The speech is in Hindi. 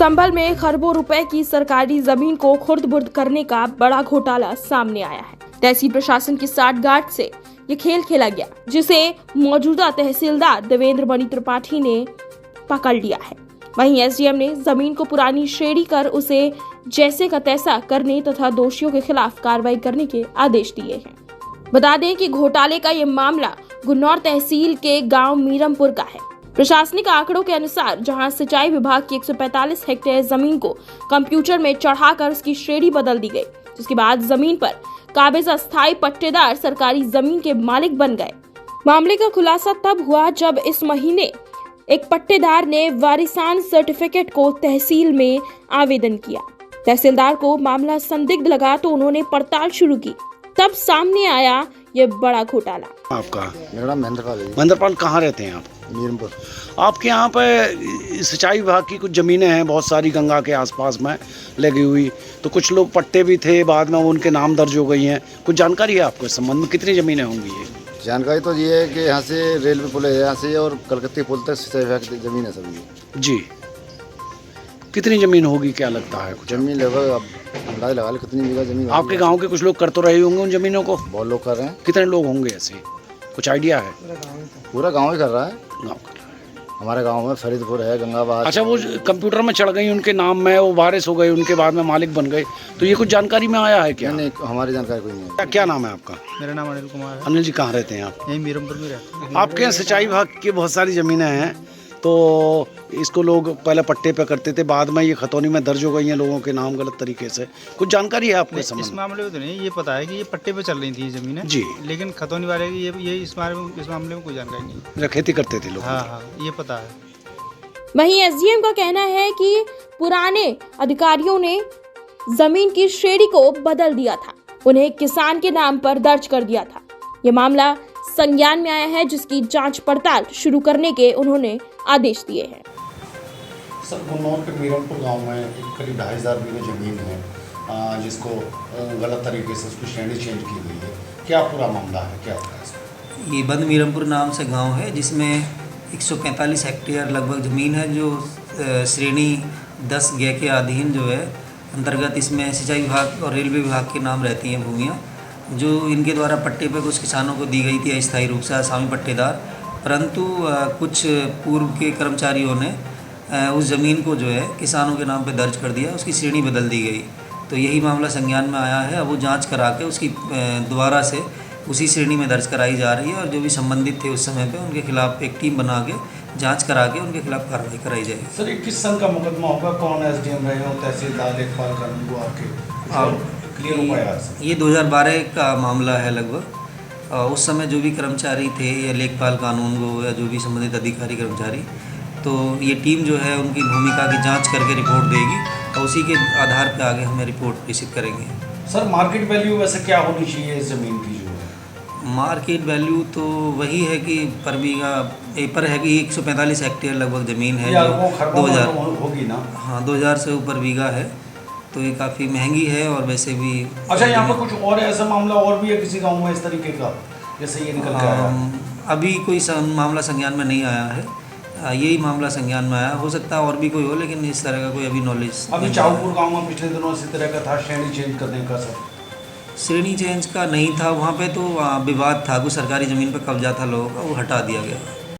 संभल में खरबों रुपए की सरकारी जमीन को खुर्द-बुर्द करने का बड़ा घोटाला सामने आया है। तहसील प्रशासन की साठगांठ से ये खेल खेला गया, जिसे मौजूदा तहसीलदार देवेंद्र मणि त्रिपाठी ने पकड़ लिया है। वहीं एसडीएम ने जमीन को पुरानी श्रेणी कर उसे जैसे का तैसा करने तथा दोषियों के खिलाफ कार्रवाई करने के आदेश दिए हैं। बता दें कि घोटाले का ये मामला गुन्नौर तहसील के गांव मीरमपुर का है। प्रशासनिक आंकड़ों के अनुसार जहां सिंचाई विभाग की 145 हेक्टेयर जमीन को कंप्यूटर में चढ़ाकर उसकी श्रेणी बदल दी गई, जिसके बाद जमीन पर काबिज अस्थायी पट्टेदार सरकारी जमीन के मालिक बन गए। मामले का खुलासा तब हुआ जब इस महीने एक पट्टेदार ने वारिसान सर्टिफिकेट को तहसील में आवेदन किया। तहसीलदार को मामला संदिग्ध लगा तो उन्होंने पड़ताल शुरू की, तब सामने आया ये बड़ा घोटाला। आपका? मेरा नाम महेंद्रपाल है। महेंद्रपाल, कहाँ रहते हैं आप? मीरमपुर। आपके यहाँ पे सिंचाई विभाग की कुछ ज़मीनें हैं बहुत सारी गंगा के आसपास में लगी हुई, तो कुछ लोग पट्टे भी थे, बाद में उनके नाम दर्ज हो गई हैं। कुछ जानकारी है आपको इस संबंध में? कितनी ज़मीनें होंगी ये? जानकारी तो ये है कि यहाँ से रेलवे पुल है, यहाँ से और कलकत्ते पुल तक सिंचाई विभाग की ज़मीन है सभी। जी, कितनी ज़मीन होगी, क्या लगता है? कुछ जमीन लगभग अब अंदाज़ लगा लो कितनी बीघा ज़मीन। आपके गाँव के कुछ लोग कर तो रहे होंगे उन ज़मीनों को? बहुत लोग कर रहे हैं। कितने लोग होंगे ऐसे, कुछ आइडिया है? पूरा गाँव ही कर रहा है। गाँव कर रहा है। हमारे गाँव में फरीदपुर है, गंगाबाद। अच्छा, वो कंप्यूटर में चढ़ गई उनके नाम में, वो वारिस हो गए, उनके बाद में मालिक बन गए, तो ये कुछ जानकारी में आया है क्या? नहीं, हमारी जानकारी कोई नहीं है। क्या नाम है आपका? मेरा नाम अनिल कुमार है। अनिल जी, कहाँ रहते हैं आप? यहीं मीरमपुर में रहते हैं। आपके यहाँ सिंचाई विभाग की बहुत सारी ज़मीनें हैं, तो इसको लोग पहले पट्टे पे करते थे, बाद में ये खतौनी में दर्ज हो गई हैं लोगों के नाम गलत तरीके से। कुछ जानकारी है आपको इस इस मामले में? तो नहीं, ये पता है कि ये पट्टे पे चल रही थी ये ज़मीनें जी, लेकिन खतौनी वाले की ये इस मामले में कोई जानकारी नहीं। खेती करते थे लोग। हाँ, ये पता है। वहीं एसडीएम का कहना है कि पुराने अधिकारियों ने जमीन की श्रेणी को बदल दिया था, उन्हें किसान के नाम पर दर्ज कर दिया था। ये मामला संज्ञान में आया है, जिसकी जांच पड़ताल शुरू करने के उन्होंने आदेश दिए हैं। सर, गुन्नौर के मीरमपुर गांव में एक करीब 2,500 बीघे ज़मीन है, जिसको गलत तरीके से उसकी श्रेणी चेंज की गई है। क्या पूरा मामला है, क्या होता है इसमें? ये बंद मीरमपुर नाम से गांव है, जिसमें 145 हेक्टेयर लगभग ज़मीन है, जो श्रेणी 10 ग के अधीन जो है अंतर्गत इसमें सिंचाई विभाग और रेलवे विभाग के नाम रहती हैं भूमियाँ, जो इनके द्वारा पट्टे पे कुछ किसानों को दी गई थी अस्थायी रूप से आसामी पट्टेदार, परंतु कुछ पूर्व के कर्मचारियों ने उस ज़मीन को जो है किसानों के नाम पे दर्ज कर दिया, उसकी श्रेणी बदल दी गई। तो यही मामला संज्ञान में आया है। अब वो जांच करा के उसकी दोबारा से उसी श्रेणी में दर्ज कराई जा रही है, और जो भी संबंधित थे उस समय पे उनके खिलाफ एक टीम बना के जांच करा के उनके खिलाफ कार्रवाई कराई जाएगी। सर, ये किस सन का मुकदमा होगा? कौन एसडीएम रहे हो, तहसीलदार, लेखपाल कानून को आपके क्लियर हो पाया? ये 2012 का मामला है लगभग। उस समय जो भी कर्मचारी थे या लेखपाल कानून को या जो भी संबंधित अधिकारी कर्मचारी, तो ये टीम जो है उनकी भूमिका की जांच करके रिपोर्ट देगी, और उसी के आधार पर आगे हमें रिपोर्ट प्रेषित करेंगे। सर, मार्केट वैल्यू वैसे क्या होनी चाहिए इस ज़मीन की? जो है मार्केट वैल्यू तो वही है कि पर बीघा पर है कि 145 हेक्टेयर लगभग ज़मीन है, जो 2000 होगी ना? हाँ, 2000 से ऊपर बीघा है, तो ये काफ़ी महंगी है। और वैसे भी अच्छा, यहाँ पर कुछ और ऐसा मामला और भी है किसी गाँव में इस तरीके का, जैसे ये निकल के आया? अभी कोई मामला संज्ञान में नहीं आया है, यही मामला संज्ञान में आया। हो सकता है और भी कोई हो, लेकिन इस तरह का कोई अभी नॉलेज। अभी चाऊपुर गांव में पिछले दिनों इसी तरह का था, श्रेणी चेंज करने का। सर, श्रेणी चेंज का नहीं था वहाँ पे, तो विवाद था, कुछ सरकारी ज़मीन पर कब्जा था लोगों का, वो हटा दिया गया।